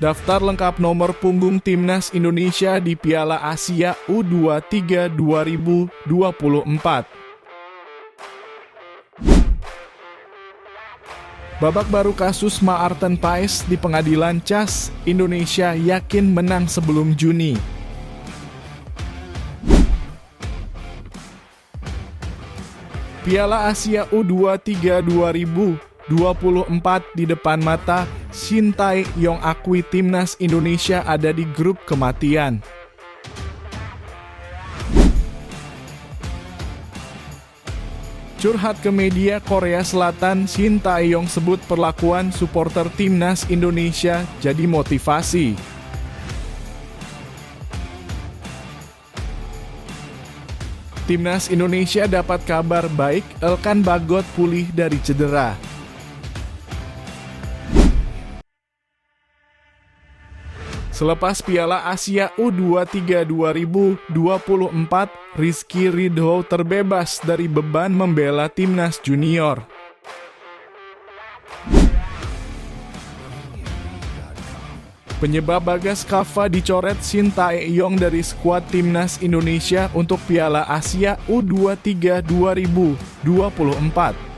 Daftar lengkap nomor punggung Timnas Indonesia di Piala Asia U23 2024. Babak baru kasus Maarten Paes di pengadilan CAS, Indonesia yakin menang sebelum Juni. Piala Asia U23 2024 di depan mata, Shin Tae-yong akui Timnas Indonesia ada di grup kematian. Curhat ke media Korea Selatan, Shin Tae-yong sebut perlakuan supporter Timnas Indonesia jadi motivasi. Timnas Indonesia dapat kabar baik, Elkan Bagot pulih dari cedera. Selepas Piala Asia U23 2024, Rizky Ridho terbebas dari beban membela Timnas Junior. Penyebab Bagas Kava dicoret Shin Tae-yong dari skuad Timnas Indonesia untuk Piala Asia U23 2024.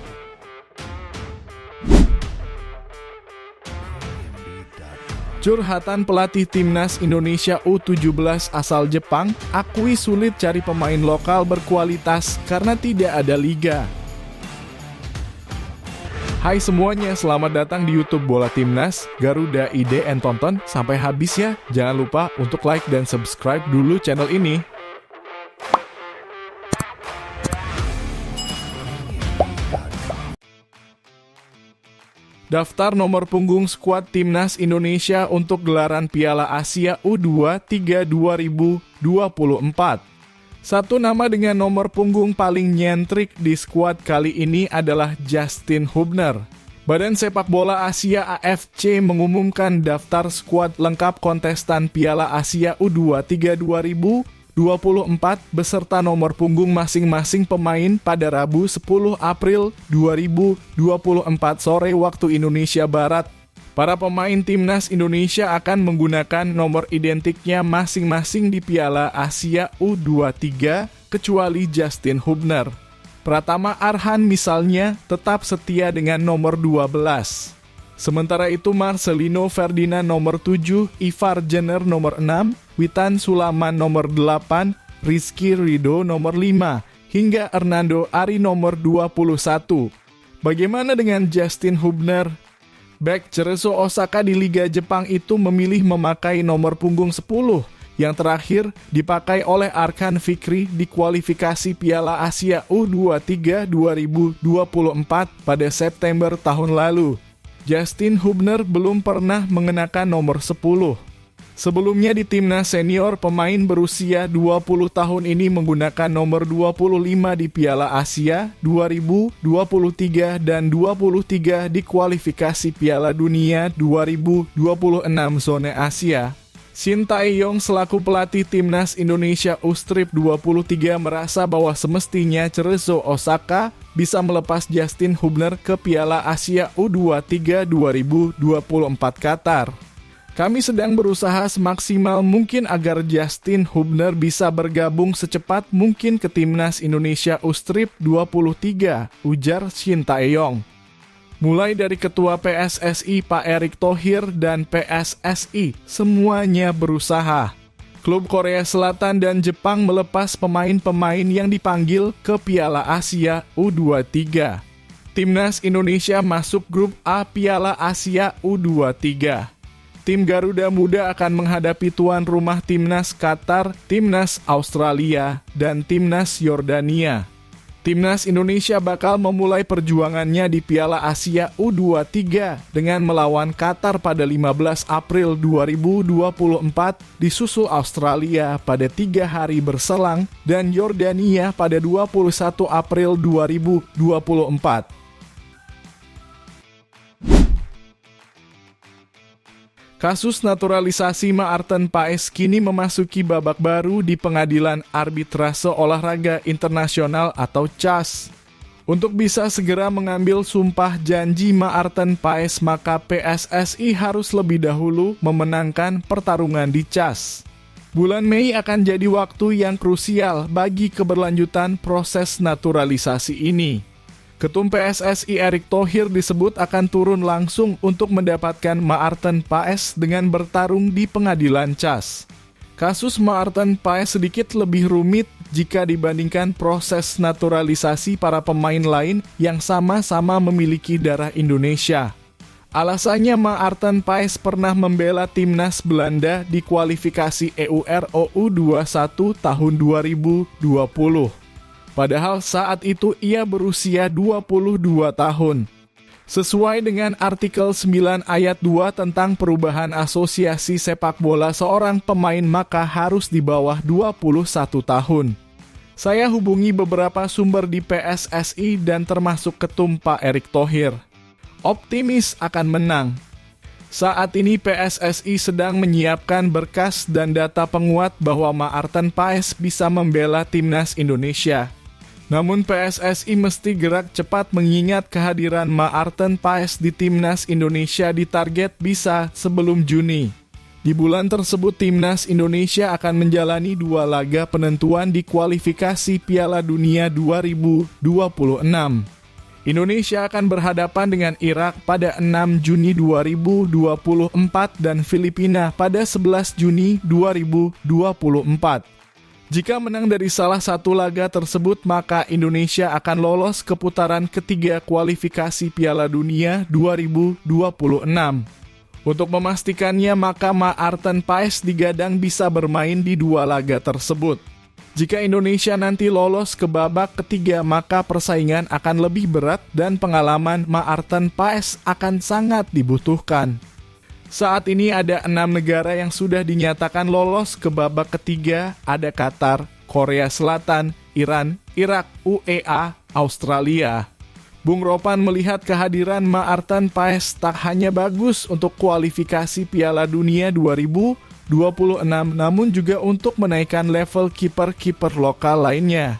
Curhatan pelatih Timnas Indonesia U17 asal Jepang, akui sulit cari pemain lokal berkualitas karena tidak ada liga. Hai semuanya, selamat datang di YouTube Bola Timnas, Garuda Ide and Tonton. Sampai habis ya, jangan lupa untuk like dan subscribe dulu channel ini. Daftar nomor punggung skuad Timnas Indonesia untuk gelaran Piala Asia U23 2024. Satu nama dengan nomor punggung paling nyentrik di skuad kali ini adalah Justin Hubner. Badan Sepak Bola Asia AFC mengumumkan daftar skuad lengkap kontestan Piala Asia U23 2024 beserta nomor punggung masing-masing pemain pada Rabu 10 April 2024 sore waktu Indonesia Barat. Para pemain Timnas Indonesia akan menggunakan nomor identiknya masing-masing di Piala Asia U23 kecuali Justin Hubner. Pratama Arhan misalnya tetap setia dengan nomor 12. Sementara itu Marcelino Ferdinand nomor 7, Ivar Jenner nomor 6, Witan Sulaiman nomor 8, Rizky Ridho nomor 5, hingga Hernando Ari nomor 21. Bagaimana dengan Justin Hubner? Bek Cerezo Osaka di Liga Jepang itu memilih memakai nomor punggung 10 yang terakhir dipakai oleh Arkan Fikri di kualifikasi Piala Asia U23 2024 pada September tahun lalu. Justin Hubner belum pernah mengenakan nomor 10. Sebelumnya di Timnas Senior, pemain berusia 20 tahun ini menggunakan nomor 25 di Piala Asia 2023 dan 23 di kualifikasi Piala Dunia 2026 zona Asia. Shin Tae-yong selaku pelatih Timnas Indonesia U-Strip 23 merasa bahwa semestinya Cerezo Osaka bisa melepas Justin Hubner ke Piala Asia U23 2024 Qatar. Kami sedang berusaha semaksimal mungkin agar Justin Hubner bisa bergabung secepat mungkin ke Timnas Indonesia U-Strip 23, ujar Shin Tae-yong. Mulai dari Ketua PSSI Pak Erick Thohir dan PSSI, semuanya berusaha. Klub Korea Selatan dan Jepang melepas pemain-pemain yang dipanggil ke Piala Asia U23. Timnas Indonesia masuk grup A Piala Asia U23. Tim Garuda Muda akan menghadapi tuan rumah Timnas Qatar, Timnas Australia, dan Timnas Yordania. Timnas Indonesia bakal memulai perjuangannya di Piala Asia U23 dengan melawan Qatar pada 15 April 2024, disusul Australia pada 3 hari berselang, dan Yordania pada 21 April 2024. Kasus naturalisasi Maarten Paes kini memasuki babak baru di Pengadilan Arbitrase Olahraga Internasional atau CAS. Untuk bisa segera mengambil sumpah janji Maarten Paes, maka PSSI harus lebih dahulu memenangkan pertarungan di CAS. Bulan Mei akan jadi waktu yang krusial bagi keberlanjutan proses naturalisasi ini. Ketum PSSI Erick Thohir disebut akan turun langsung untuk mendapatkan Maarten Paes dengan bertarung di pengadilan CAS. Kasus Maarten Paes sedikit lebih rumit jika dibandingkan proses naturalisasi para pemain lain yang sama-sama memiliki darah Indonesia. Alasannya Maarten Paes pernah membela timnas Belanda di kualifikasi EURO U21 tahun 2020. Padahal saat itu ia berusia 22 tahun. Sesuai dengan artikel 9 ayat 2 tentang perubahan asosiasi sepak bola, seorang pemain maka harus di bawah 21 tahun. Saya hubungi beberapa sumber di PSSI dan termasuk ketum Pak Erick Thohir. Optimis akan menang. Saat ini PSSI sedang menyiapkan berkas dan data penguat bahwa Maarten Paes bisa membela timnas Indonesia. Namun PSSI mesti gerak cepat mengingat kehadiran Maarten Paes di timnas Indonesia ditarget bisa sebelum Juni. Di bulan tersebut timnas Indonesia akan menjalani 2 laga penentuan di kualifikasi Piala Dunia 2026. Indonesia akan berhadapan dengan Irak pada 6 Juni 2024 dan Filipina pada 11 Juni 2024. Jika menang dari salah satu laga tersebut, maka Indonesia akan lolos ke putaran ketiga kualifikasi Piala Dunia 2026. Untuk memastikannya, maka Maarten Paes digadang bisa bermain di 2 laga tersebut. Jika Indonesia nanti lolos ke babak ketiga, maka persaingan akan lebih berat dan pengalaman Maarten Paes akan sangat dibutuhkan. Saat ini ada 6 negara yang sudah dinyatakan lolos ke babak ketiga, ada Qatar, Korea Selatan, Iran, Irak, UEA, Australia. Bung Ropan melihat kehadiran Maarten Paes tak hanya bagus untuk kualifikasi Piala Dunia 2026, namun juga untuk menaikkan level kiper-kiper lokal lainnya.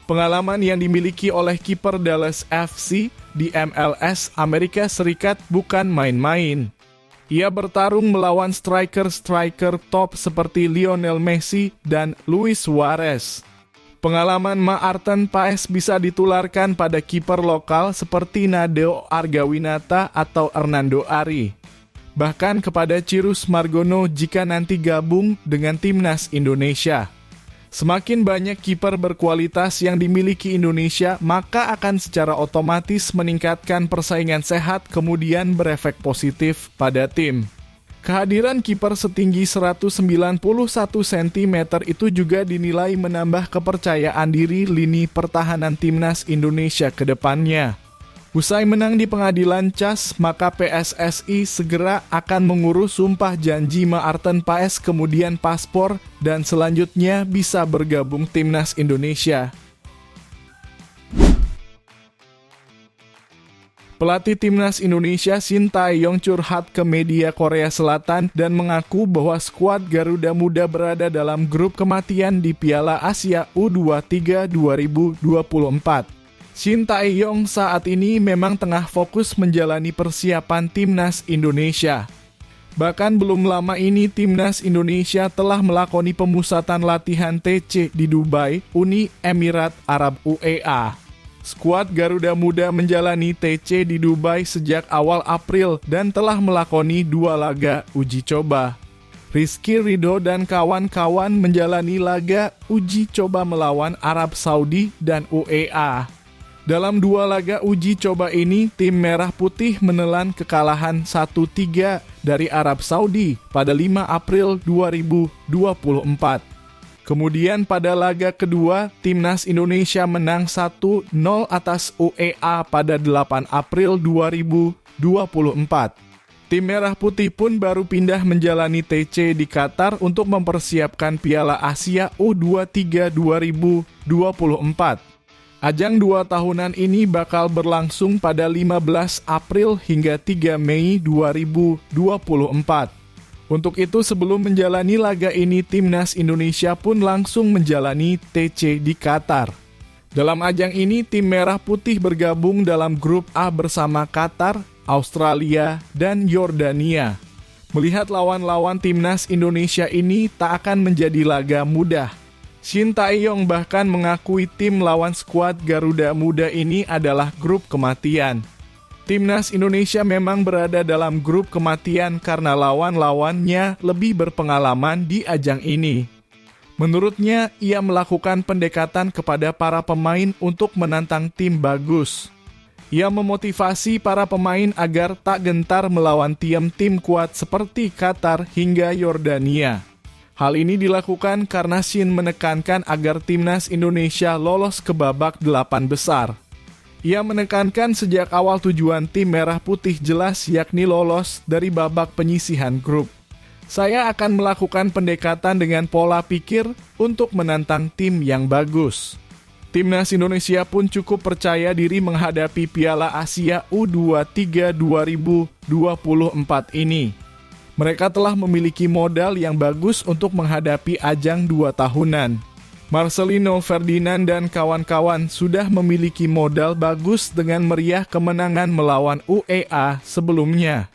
Pengalaman yang dimiliki oleh kiper Dallas FC di MLS Amerika Serikat bukan main-main. Ia bertarung melawan striker-striker top seperti Lionel Messi dan Luis Suarez. Pengalaman Maarten Paes bisa ditularkan pada kiper lokal seperti Nadeo Argawinata atau Hernando Ari. Bahkan kepada Cyrus Margono jika nanti gabung dengan timnas Indonesia. Semakin banyak kiper berkualitas yang dimiliki Indonesia, maka akan secara otomatis meningkatkan persaingan sehat kemudian berefek positif pada tim. Kehadiran kiper setinggi 191 cm itu juga dinilai menambah kepercayaan diri lini pertahanan timnas Indonesia ke depannya. Usai menang di pengadilan CAS, maka PSSI segera akan mengurus sumpah janji Maarten Paes, kemudian paspor, dan selanjutnya bisa bergabung timnas Indonesia. Pelatih timnas Indonesia Shin Tae-yong curhat ke media Korea Selatan dan mengaku bahwa skuad Garuda Muda berada dalam grup kematian di Piala Asia U23 2024. Shin Tae-yong saat ini memang tengah fokus menjalani persiapan timnas Indonesia. Bahkan belum lama ini timnas Indonesia telah melakoni pemusatan latihan TC di Dubai, Uni Emirat Arab UEA. Skuad Garuda Muda menjalani TC di Dubai sejak awal April dan telah melakoni 2 laga uji coba. Rizky Ridho dan kawan-kawan menjalani laga uji coba melawan Arab Saudi dan UEA. Dalam 2 laga uji coba ini, tim Merah Putih menelan kekalahan 1-3 dari Arab Saudi pada 5 April 2024. Kemudian pada laga kedua, timnas Indonesia menang 1-0 atas UEA pada 8 April 2024. Tim Merah Putih pun baru pindah menjalani TC di Qatar untuk mempersiapkan Piala Asia U23 2024. Ajang 2 tahunan ini bakal berlangsung pada 15 April hingga 3 Mei 2024. Untuk itu sebelum menjalani laga ini, timnas Indonesia pun langsung menjalani TC di Qatar. Dalam ajang ini, tim Merah Putih bergabung dalam grup A bersama Qatar, Australia, dan Yordania. Melihat lawan-lawan timnas Indonesia ini tak akan menjadi laga mudah. Shin Tae-yong bahkan mengakui tim lawan skuad Garuda Muda ini adalah grup kematian. Timnas Indonesia memang berada dalam grup kematian karena lawan-lawannya lebih berpengalaman di ajang ini. Menurutnya, ia melakukan pendekatan kepada para pemain untuk menantang tim bagus. Ia memotivasi para pemain agar tak gentar melawan tim kuat seperti Qatar hingga Yordania. Hal ini dilakukan karena Shin menekankan agar timnas Indonesia lolos ke babak 8 besar. Ia menekankan sejak awal tujuan tim Merah Putih jelas, yakni lolos dari babak penyisihan grup. Saya akan melakukan pendekatan dengan pola pikir untuk menantang tim yang bagus. Timnas Indonesia pun cukup percaya diri menghadapi Piala Asia U23 2024 ini. Mereka telah memiliki modal yang bagus untuk menghadapi ajang 2 tahunan. Marcelino Ferdinand dan kawan-kawan sudah memiliki modal bagus dengan meriah kemenangan melawan UEA sebelumnya.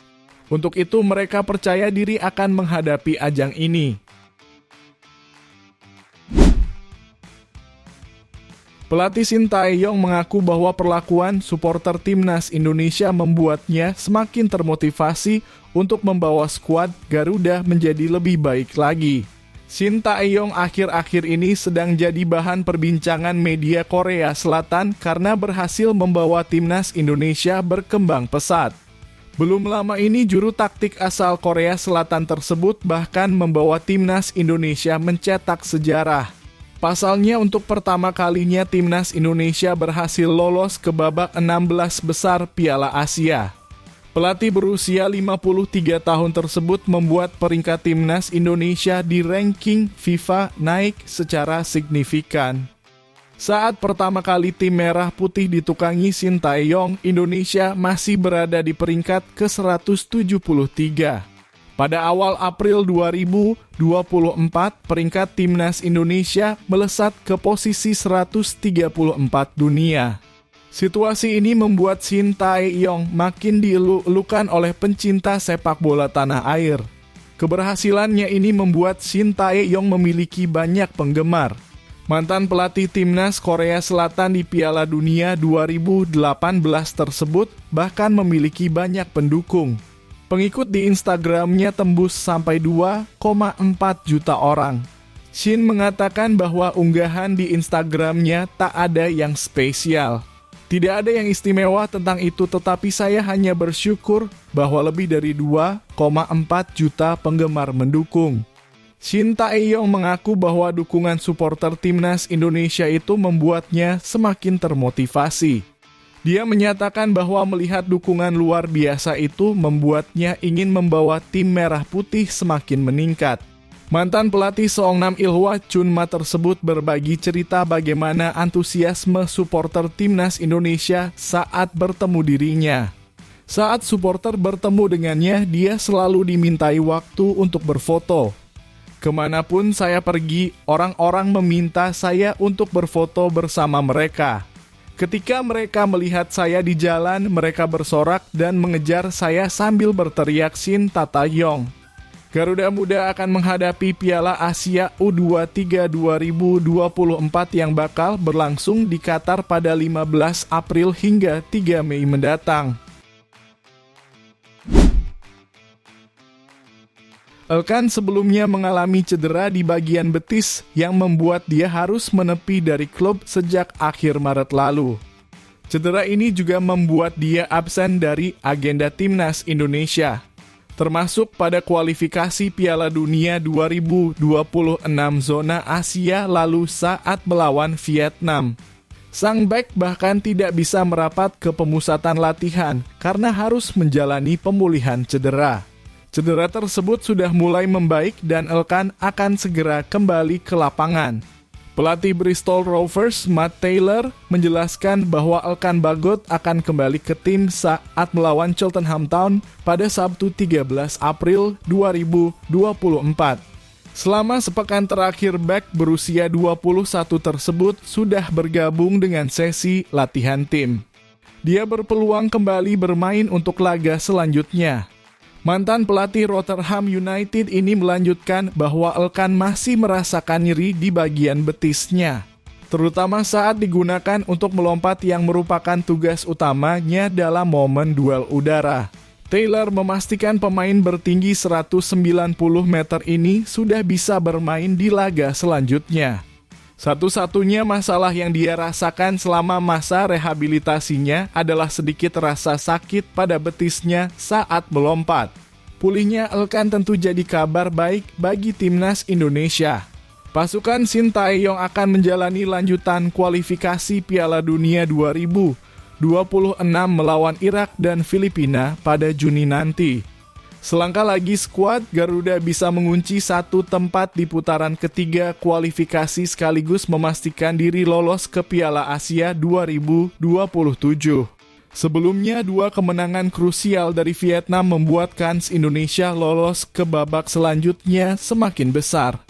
Untuk itu mereka percaya diri akan menghadapi ajang ini. Pelatih Shin Tae-yong mengaku bahwa perlakuan supporter timnas Indonesia membuatnya semakin termotivasi untuk membawa skuad Garuda menjadi lebih baik lagi. Shin Tae-yong akhir-akhir ini sedang jadi bahan perbincangan media Korea Selatan karena berhasil membawa timnas Indonesia berkembang pesat. Belum lama ini juru taktik asal Korea Selatan tersebut bahkan membawa timnas Indonesia mencetak sejarah. Pasalnya untuk pertama kalinya timnas Indonesia berhasil lolos ke babak 16 besar Piala Asia. Pelatih berusia 53 tahun tersebut membuat peringkat timnas Indonesia di ranking FIFA naik secara signifikan. Saat pertama kali tim Merah Putih ditukangi Shin Tae-yong, Indonesia masih berada di peringkat ke-173. Pada awal April 2024, peringkat timnas Indonesia melesat ke posisi 134 dunia. Situasi ini membuat Shin Tae-yong makin dielu-elukan oleh pencinta sepak bola tanah air. Keberhasilannya ini membuat Shin Tae-yong memiliki banyak penggemar. Mantan pelatih timnas Korea Selatan di Piala Dunia 2018 tersebut bahkan memiliki banyak pendukung. Pengikut di Instagramnya tembus sampai 2,4 juta orang. Shin mengatakan bahwa unggahan di Instagramnya tak ada yang spesial. Tidak ada yang istimewa tentang itu, tetapi saya hanya bersyukur bahwa lebih dari 2,4 juta penggemar mendukung. Shin Tae-yong mengaku bahwa dukungan supporter timnas Indonesia itu membuatnya semakin termotivasi. Dia menyatakan bahwa melihat dukungan luar biasa itu membuatnya ingin membawa tim Merah Putih semakin meningkat. Mantan pelatih Seongnam Ilhwa Chunma tersebut berbagi cerita bagaimana antusiasme supporter timnas Indonesia saat bertemu dirinya. Saat supporter bertemu dengannya, dia selalu dimintai waktu untuk berfoto. Kemanapun saya pergi, orang-orang meminta saya untuk berfoto bersama mereka. Ketika mereka melihat saya di jalan, mereka bersorak dan mengejar saya sambil berteriak Shin Tae-yong. Garuda Muda akan menghadapi Piala Asia U23 2024 yang bakal berlangsung di Qatar pada 15 April hingga 3 Mei mendatang. Elkan sebelumnya mengalami cedera di bagian betis yang membuat dia harus menepi dari klub sejak akhir Maret lalu. Cedera ini juga membuat dia absen dari agenda timnas Indonesia, termasuk pada kualifikasi Piala Dunia 2026 zona Asia lalu saat melawan Vietnam. Sang bek bahkan tidak bisa merapat ke pemusatan latihan karena harus menjalani pemulihan cedera. Cedera tersebut sudah mulai membaik dan Elkan akan segera kembali ke lapangan. Pelatih Bristol Rovers, Matt Taylor, menjelaskan bahwa Elkan Bagot akan kembali ke tim saat melawan Cheltenham Town pada Sabtu 13 April 2024. Selama sepekan terakhir, bek berusia 21 tersebut sudah bergabung dengan sesi latihan tim. Dia berpeluang kembali bermain untuk laga selanjutnya. Mantan pelatih Rotherham United ini melanjutkan bahwa Elkan masih merasakan nyeri di bagian betisnya, terutama saat digunakan untuk melompat yang merupakan tugas utamanya dalam momen duel udara. Taylor memastikan pemain bertinggi 190 meter ini sudah bisa bermain di laga selanjutnya. Satu-satunya masalah yang dia rasakan selama masa rehabilitasinya adalah sedikit rasa sakit pada betisnya saat melompat. Pulihnya Elkan tentu jadi kabar baik bagi timnas Indonesia. Pasukan Sintayong akan menjalani lanjutan kualifikasi Piala Dunia 2026 melawan Irak dan Filipina pada Juni nanti. Selangkah lagi skuad Garuda bisa mengunci satu tempat di putaran ketiga kualifikasi sekaligus memastikan diri lolos ke Piala Asia 2027. Sebelumnya, dua kemenangan krusial dari Vietnam membuat kans Indonesia lolos ke babak selanjutnya semakin besar.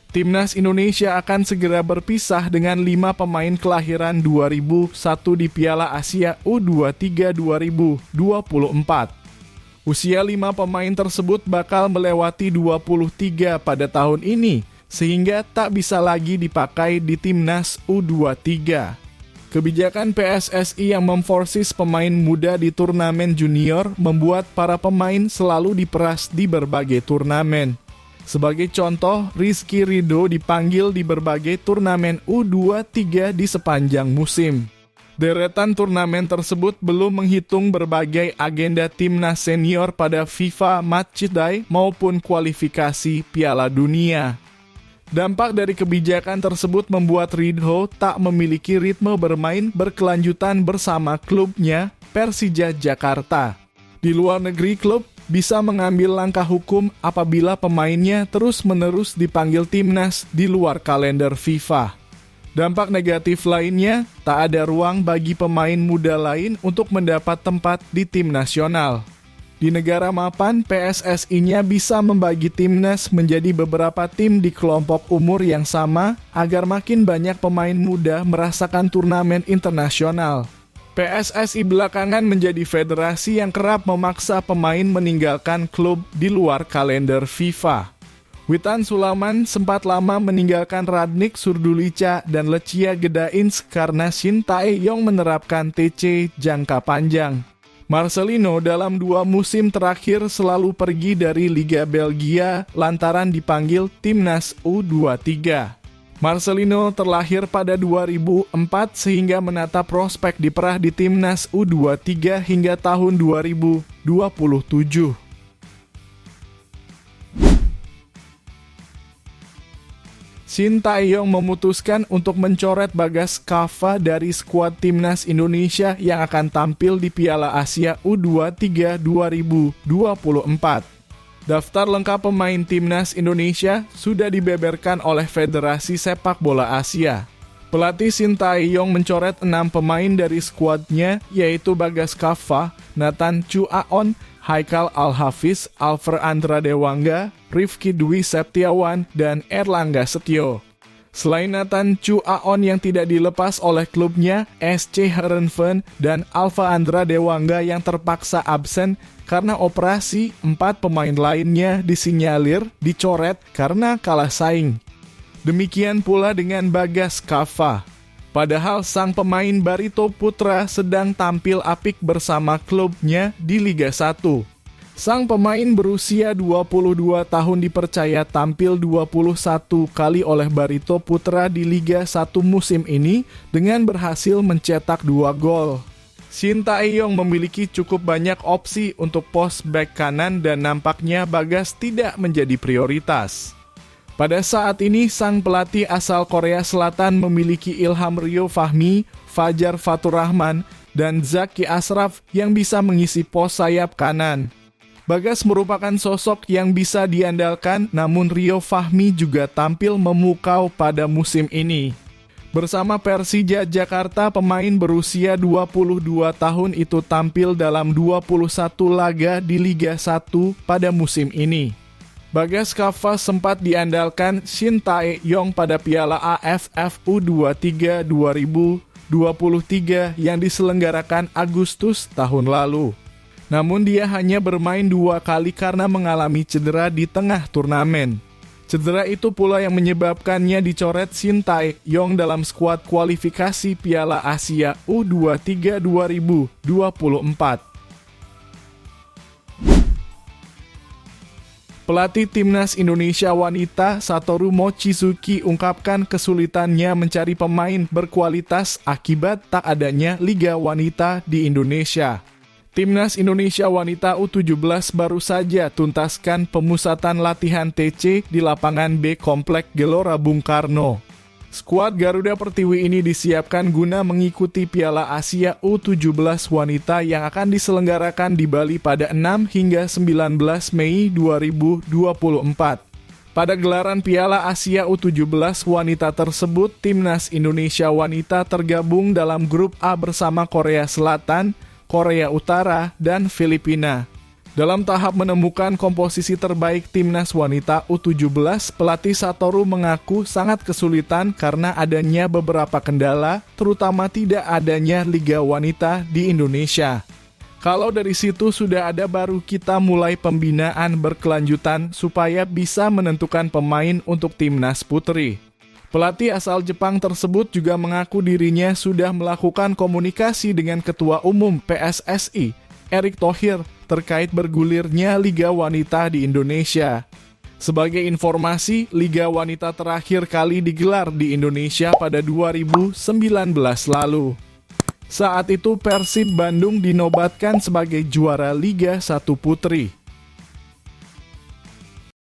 Timnas Indonesia akan segera berpisah dengan 5 pemain kelahiran 2001 di Piala Asia U23 2024. Usia 5 pemain tersebut bakal melewati 23 pada tahun ini, sehingga tak bisa lagi dipakai di Timnas U23. Kebijakan PSSI yang memforsis pemain muda di turnamen junior membuat para pemain selalu diperas di berbagai turnamen. Sebagai contoh, Rizky Ridho dipanggil di berbagai turnamen U23 di sepanjang musim. Deretan turnamen tersebut belum menghitung berbagai agenda timnas senior pada FIFA Matchday maupun kualifikasi Piala Dunia. Dampak dari kebijakan tersebut membuat Ridho tak memiliki ritme bermain berkelanjutan bersama klubnya Persija Jakarta. Di luar negeri, klub bisa mengambil langkah hukum apabila pemainnya terus-menerus dipanggil timnas di luar kalender FIFA. Dampak negatif lainnya, tak ada ruang bagi pemain muda lain untuk mendapat tempat di tim nasional. Di negara mapan, PSSI-nya bisa membagi timnas menjadi beberapa tim di kelompok umur yang sama agar makin banyak pemain muda merasakan turnamen internasional. PSSI belakangan menjadi federasi yang kerap memaksa pemain meninggalkan klub di luar kalender FIFA. Witan Sulaiman sempat lama meninggalkan Radnik Surdulica dan Lecia Gedains karena Sintayong menerapkan TC jangka panjang. Marcelino dalam 2 musim terakhir selalu pergi dari Liga Belgia lantaran dipanggil timnas U23. Marcelino terlahir pada 2004 sehingga menata prospek diperah di timnas U23 hingga tahun 2027. Sintayong memutuskan untuk mencoret Bagas Kava dari skuad timnas Indonesia yang akan tampil di Piala Asia U23 2024. Daftar lengkap pemain timnas Indonesia sudah dibeberkan oleh Federasi Sepak Bola Asia. Pelatih Sintayong mencoret 6 pemain dari skuadnya, yaitu Bagas Kava, Nathan Chuaon, Haikal Al-Hafiz, Alfred Andra Dewangga, Rifki Dwi Septiawan, dan Erlangga Setio. Selain Nathan Chuaon yang tidak dilepas oleh klubnya, SC Heerenveen dan Alfa Andra Dewangga yang terpaksa absen karena operasi, 4 pemain lainnya disinyalir dicoret karena kalah saing. Demikian pula dengan Bagas Kava. Padahal sang pemain Barito Putra sedang tampil apik bersama klubnya di Liga 1. Sang pemain berusia 22 tahun dipercaya tampil 21 kali oleh Barito Putra di Liga 1 musim ini dengan berhasil mencetak 2 gol. Sintayong memiliki cukup banyak opsi untuk pos bek kanan dan nampaknya Bagas tidak menjadi prioritas. Pada saat ini, sang pelatih asal Korea Selatan memiliki Ilham Rio Fahmi, Fajar Faturrahman, dan Zaki Ashraf yang bisa mengisi pos sayap kanan. Bagas merupakan sosok yang bisa diandalkan, namun Rio Fahmi juga tampil memukau pada musim ini. Bersama Persija Jakarta, pemain berusia 22 tahun itu tampil dalam 21 laga di Liga 1 pada musim ini. Bagas Kava sempat diandalkan Shin Tae-yong pada Piala AFF U23 2023 yang diselenggarakan Agustus tahun lalu. Namun dia hanya bermain 2 kali karena mengalami cedera di tengah turnamen. Cedera itu pula yang menyebabkannya dicoret Shin Tae-yong dalam skuad kualifikasi Piala Asia U23 2024. Pelatih Timnas Indonesia Wanita Satoru Mochizuki ungkapkan kesulitannya mencari pemain berkualitas akibat tak adanya Liga Wanita di Indonesia. Timnas Indonesia Wanita U17 baru saja tuntaskan pemusatan latihan TC di lapangan B Komplek Gelora Bung Karno. Skuad Garuda Pertiwi ini disiapkan guna mengikuti Piala Asia U17 Wanita yang akan diselenggarakan di Bali pada 6 hingga 19 Mei 2024. Pada gelaran Piala Asia U17 Wanita tersebut, Timnas Indonesia Wanita tergabung dalam grup A bersama Korea Selatan, Korea Utara, dan Filipina. Dalam tahap menemukan komposisi terbaik Timnas Wanita U17, pelatih Satoru mengaku sangat kesulitan karena adanya beberapa kendala, terutama tidak adanya Liga Wanita di Indonesia. Kalau dari situ sudah ada, baru kita mulai pembinaan berkelanjutan supaya bisa menentukan pemain untuk Timnas Putri. Pelatih asal Jepang tersebut juga mengaku dirinya sudah melakukan komunikasi dengan Ketua Umum PSSI, Erick Thohir, terkait bergulirnya Liga Wanita di Indonesia. Sebagai informasi, Liga Wanita terakhir kali digelar di Indonesia pada 2019 lalu. Saat itu Persib Bandung dinobatkan sebagai juara Liga 1 Putri.